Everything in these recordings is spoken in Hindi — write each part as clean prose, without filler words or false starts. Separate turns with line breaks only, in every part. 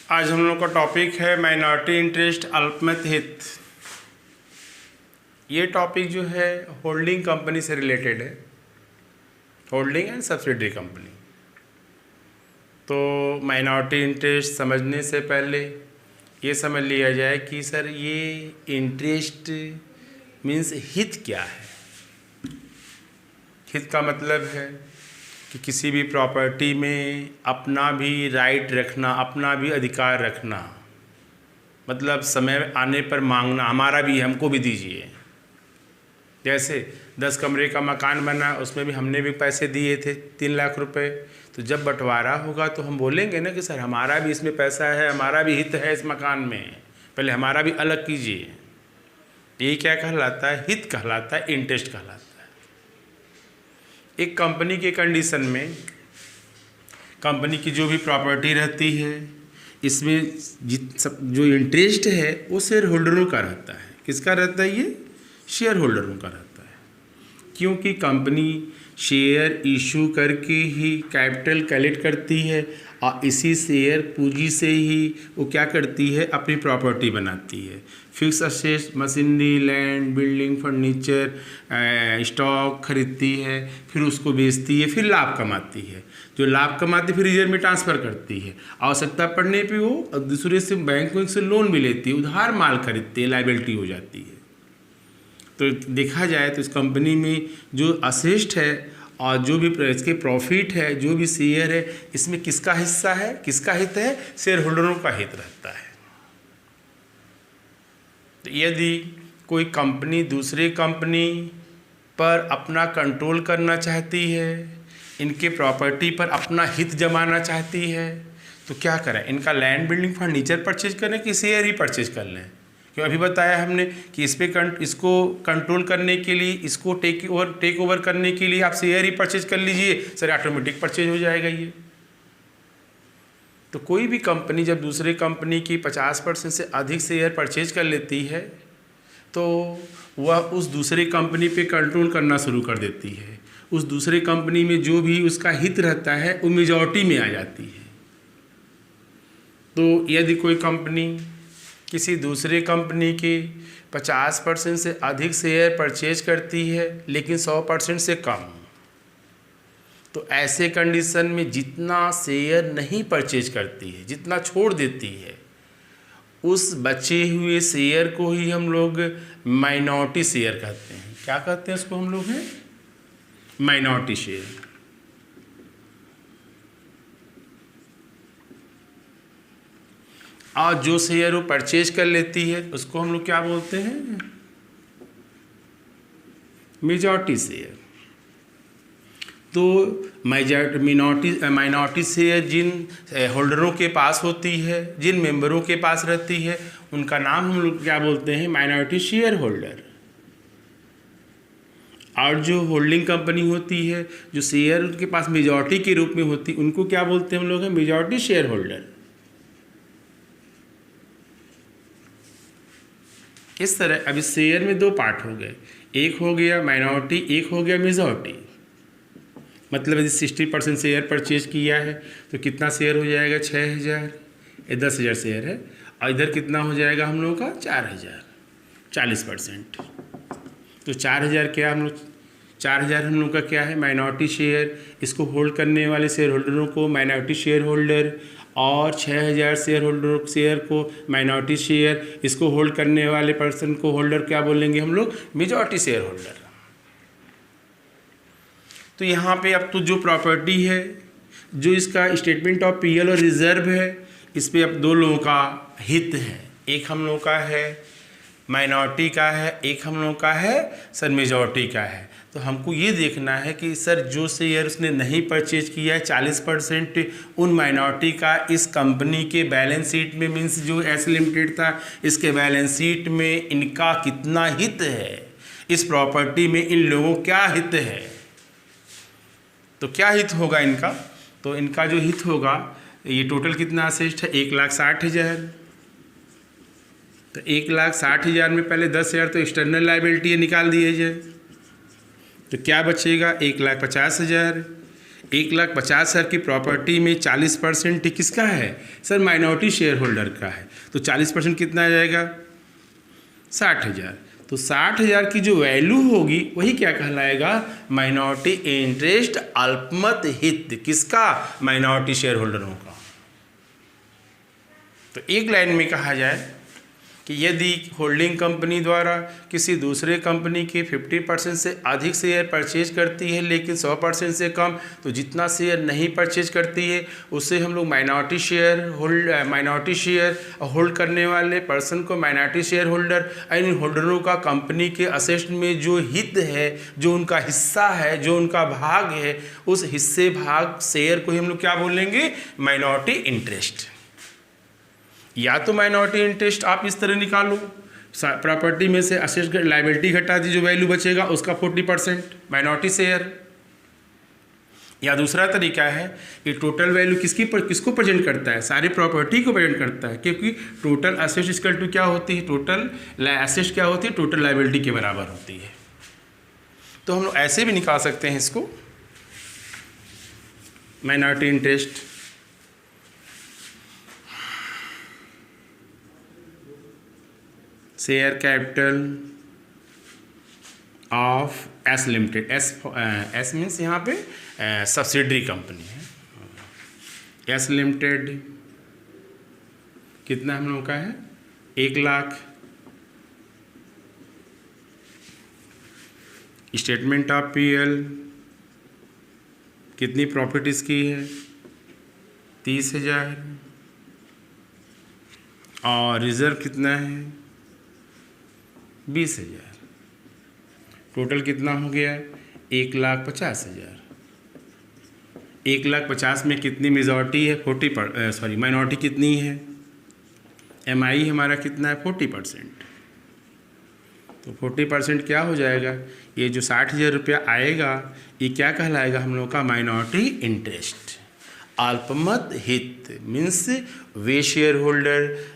आज हम लोग का टॉपिक है माइनॉरिटी इंटरेस्ट अल्पमत हित। ये टॉपिक जो है होल्डिंग कंपनी से रिलेटेड है, होल्डिंग एंड सब्सिडरी कंपनी। तो माइनॉरिटी इंटरेस्ट समझने से पहले ये समझ लिया जाए कि सर ये इंटरेस्ट मीन्स हित क्या है। हित का मतलब है कि किसी भी प्रॉपर्टी में अपना भी राइट रखना, अपना भी अधिकार रखना, मतलब समय आने पर मांगना, हमारा भी, हमको भी दीजिए। जैसे 10 कमरे का मकान बना, उसमें भी हमने भी पैसे दिए थे 3 लाख रुपए। तो जब बंटवारा होगा तो हम बोलेंगे ना कि सर हमारा भी इसमें पैसा है, हमारा भी हित है इस मकान में, पहले हमारा भी अलग कीजिए। ये क्या कहलाता है? हित कहलाता है, इंटरेस्ट कहलाता है। एक कंपनी के कंडीशन में कंपनी की जो भी प्रॉपर्टी रहती है, इसमें जो इंटरेस्ट है वो शेयर होल्डरों का रहता है। किसका रहता है? ये शेयर होल्डरों का रहता है, क्योंकि कंपनी शेयर इशू करके ही कैपिटल कलेक्ट करती है और इसी शेयर पूंजी से ही वो क्या करती है? अपनी प्रॉपर्टी बनाती है। Fix assets, machinery, land, building, furniture, stock खरीदती है, फिर उसको बेचती है, फिर लाभ कमाती है। जो लाभ कमाती है फिर रिजर्व में ट्रांसफ़र करती है। आवश्यकता पड़ने पे वो दूसरे से बैंक से लोन भी लेती है, उधार माल खरीदती है, लायबिलिटी हो जाती है। तो देखा जाए तो इस कंपनी में जो असेस्ट है और जो भी इसके प्रॉफिट है, जो भी शेयर है, इसमें किसका हिस्सा है, किसका हित है? शेयर होल्डरों का हित रहता है। तो यदि कोई कंपनी दूसरी कंपनी पर अपना कंट्रोल करना चाहती है, इनके प्रॉपर्टी पर अपना हित जमाना चाहती है, तो क्या करें? इनका लैंड, बिल्डिंग, फर्नीचर परचेज करें कि शेयर ही परचेज कर लें? क्यों अभी बताया हमने कि इसको कंट्रोल करने के लिए, इसको टेक ओवर करने के लिए आप शेयर ही परचेज कर लीजिए, सर ऑटोमेटिक परचेज हो जाएगा ये। तो कोई भी कंपनी जब दूसरे कंपनी की 50% से अधिक शेयर परचेज कर लेती है तो वह उस दूसरे कंपनी पे कंट्रोल करना शुरू कर देती है। उस दूसरे कंपनी में जो भी उसका हित रहता है वो मेजॉरिटी में आ जाती है। तो यदि कोई कंपनी किसी दूसरे कंपनी के 50% से अधिक शेयर परचेज करती है लेकिन 100% से कम, तो ऐसे कंडीशन में जितना शेयर नहीं परचेज करती है, जितना छोड़ देती है, उस बचे हुए शेयर को ही हम लोग माइनॉरिटी शेयर कहते हैं। क्या कहते हैं उसको हम लोग? हैं माइनॉरिटी शेयर। और जो शेयर वो परचेज कर लेती है उसको हम लोग क्या बोलते हैं? Majority share. तो माइनॉरिटी शेयर जिन होल्डरों के पास होती है, जिन मेंबरों के पास रहती है, उनका नाम हम लोग क्या बोलते हैं? Minority share holder. और जो होल्डिंग कंपनी होती है, जो शेयर उनके पास मेजॉरिटी के रूप में होती है, उनको क्या बोलते हैं हम लोग? हैं मेजॉरिटी शेयर होल्डर। इस तरह अब इस शेयर में 2 पार्ट हो गए, एक हो गया माइनॉरिटी, एक हो गया मेजॉरिटी। मतलब यदि 60% शेयर परचेज किया है तो कितना शेयर हो जाएगा? 6000। ये 10,000 शेयर है और इधर कितना हो जाएगा हम लोगों का? 4000, 40%। तो 4000 क्या हम लोग 4000 हम लोग का क्या है? Minority share. इसको होल्ड करने वाले शेयर होल्डरों को माइनॉरिटी शेयर होल्डर, और 6000 शेयर को माइनॉरिटी शेयर। इसको होल्ड करने वाले पर्सन को होल्डर क्या बोलेंगे हम लोग? Majority share holder. तो यहाँ पे अब तो जो प्रॉपर्टी है, जो इसका स्टेटमेंट ऑफ पीएल और रिजर्व है, इस पे अब 2 लोगों का हित है। एक हम लोगों का है माइनॉरिटी का है, एक हम लोगों का है सर मेजॉरिटी का है। तो हमको ये देखना है कि सर जो शेयर उसने नहीं परचेज किया है 40% उन माइनॉरिटी का इस कंपनी के बैलेंस शीट में, मीन्स जो एस लिमिटेड था इसके बैलेंस शीट में इनका कितना हित है, इस प्रॉपर्टी में इन लोगों क्या हित है। तो क्या हित होगा इनका? तो इनका जो हित होगा, ये टोटल कितना असेस्ट है? 1,60,000। तो 1,60,000 में पहले 10,000 तो एक्सटर्नल लायबिलिटी निकाल दिए जाए, तो क्या बचेगा? 1,50,000। 1,50,000 की प्रॉपर्टी में 40% किसका है सर? माइनॉरिटी शेयर होल्डर का है। तो 40% कितना आ जाएगा? 60,000। तो 60,000 की जो वैल्यू होगी वही क्या कहलाएगा? माइनॉरिटी इंटरेस्ट अल्पमत हित। किसका? माइनॉरिटी शेयर होल्डरों का। तो एक लाइन में कहा जाए कि यदि होल्डिंग कंपनी द्वारा किसी दूसरे कंपनी के 50% से अधिक शेयर परचेज करती है लेकिन 100% से कम, तो जितना शेयर नहीं परचेज करती है उससे हम लोग माइनॉरिटी शेयर होल्ड करने वाले पर्सन को माइनॉरिटी शेयर होल्डर, इन होल्डरों का कंपनी के असेट में जो हित है, जो उनका हिस्सा है, जो उनका भाग है, उस हिस्से भाग शेयर को ही हम लोग क्या बोलेंगे? Minority interest. या तो माइनॉरिटी इंटरेस्ट आप इस तरह निकालो, प्रॉपर्टी में से असेट लायबिलिटी घटा दी, जो वैल्यू बचेगा उसका 40% माइनॉरिटी शेयर। या दूसरा तरीका है कि टोटल वैल्यू किसको प्रेजेंट करता है? सारी प्रॉपर्टी को प्रेजेंट करता है, क्योंकि टोटल असेट इक्वल टू क्या होती है? टोटल एसेट क्या होती है? टोटल लायबिलिटी के बराबर होती है। तो हम लोग ऐसे भी निकाल सकते हैं इसको, minority interest share capital of S limited. S means यहाँ पे सब्सिडरी कंपनी है। एस लिमिटेड कितना हम लोग का है? 1,00,000। स्टेटमेंट ऑफ पीएल कितनी प्रॉफिट इसकी है? 30,000। और रिजर्व कितना है? 20,000। टोटल कितना हो गया? 1,50,000। 1,50,000 में कितनी मेजॉरिटी है? माइनॉरिटी कितनी है? एमआई हमारा कितना है? 40%। तो 40% क्या हो जाएगा? ये जो 60,000 रुपया आएगा ये क्या कहलाएगा हम लोग का? Minority interest. अल्पमत हित मीन्स वे शेयर होल्डर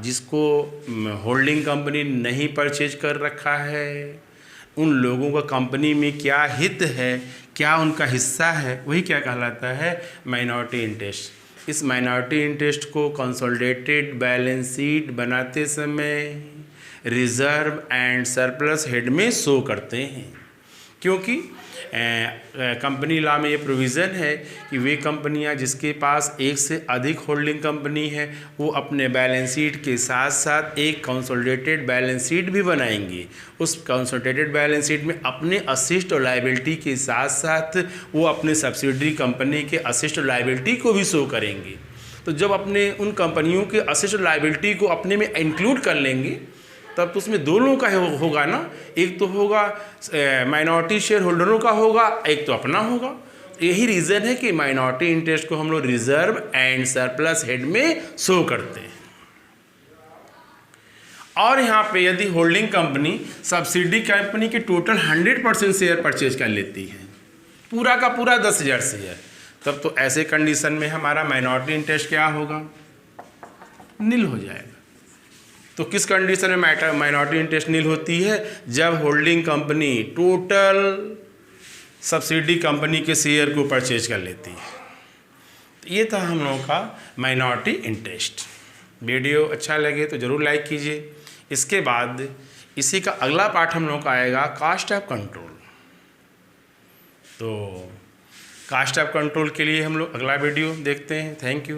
जिसको होल्डिंग कंपनी नहीं परचेज कर रखा है, उन लोगों का कंपनी में क्या हित है, क्या उनका हिस्सा है, वही क्या कहलाता है? Minority interest. इस माइनॉरिटी इंटरेस्ट को कंसोलिडेटेड बैलेंस शीट बनाते समय रिजर्व एंड सरप्लस हेड में शो करते हैं, क्योंकि कंपनी लॉ में ये प्रोविज़न है कि वे कंपनियां जिसके पास एक से अधिक होल्डिंग कंपनी है वो अपने बैलेंस शीट के साथ साथ एक कंसोलिडेटेड बैलेंस शीट भी बनाएंगे। उस कंसोलिडेटेड बैलेंस शीट में अपने असेट और लायबिलिटी के साथ साथ वो अपने सब्सिडरी कंपनी के असेट और लायबिलिटी को भी शो करेंगे। तो जब अपने उन कंपनियों के असेट और लायबिलिटी को अपने में इंक्लूड कर लेंगे तब तो उसमें दो लोगों का होगा ना, एक तो होगा माइनॉरिटी शेयर होल्डरों का होगा, एक तो अपना होगा। यही रीज़न है कि माइनॉरिटी इंटरेस्ट को हम लोग रिजर्व एंड सरप्लस हेड में शो करते हैं। और यहाँ पे यदि होल्डिंग कंपनी सब्सिडी कंपनी के टोटल 100% शेयर परचेज कर लेती है, पूरा का पूरा 10,000 शेयर, तब तो ऐसे कंडीशन में हमारा माइनॉरिटी इंटरेस्ट क्या होगा? नील हो जाएगा। तो किस कंडीशन में माइनॉरिटी इंटरेस्ट नील होती है? जब holding company total subsidy company के शेयर को परचेज कर लेती है। तो ये था हम लोगों का माइनॉरिटी इंटरेस्ट। वीडियो अच्छा लगे तो ज़रूर लाइक कीजिए। इसके बाद इसी का अगला पार्ट हम लोग का आएगा कॉस्ट ऑफ कंट्रोल। तो कॉस्ट ऑफ कंट्रोल के लिए हम लोग अगला वीडियो देखते हैं। Thank you.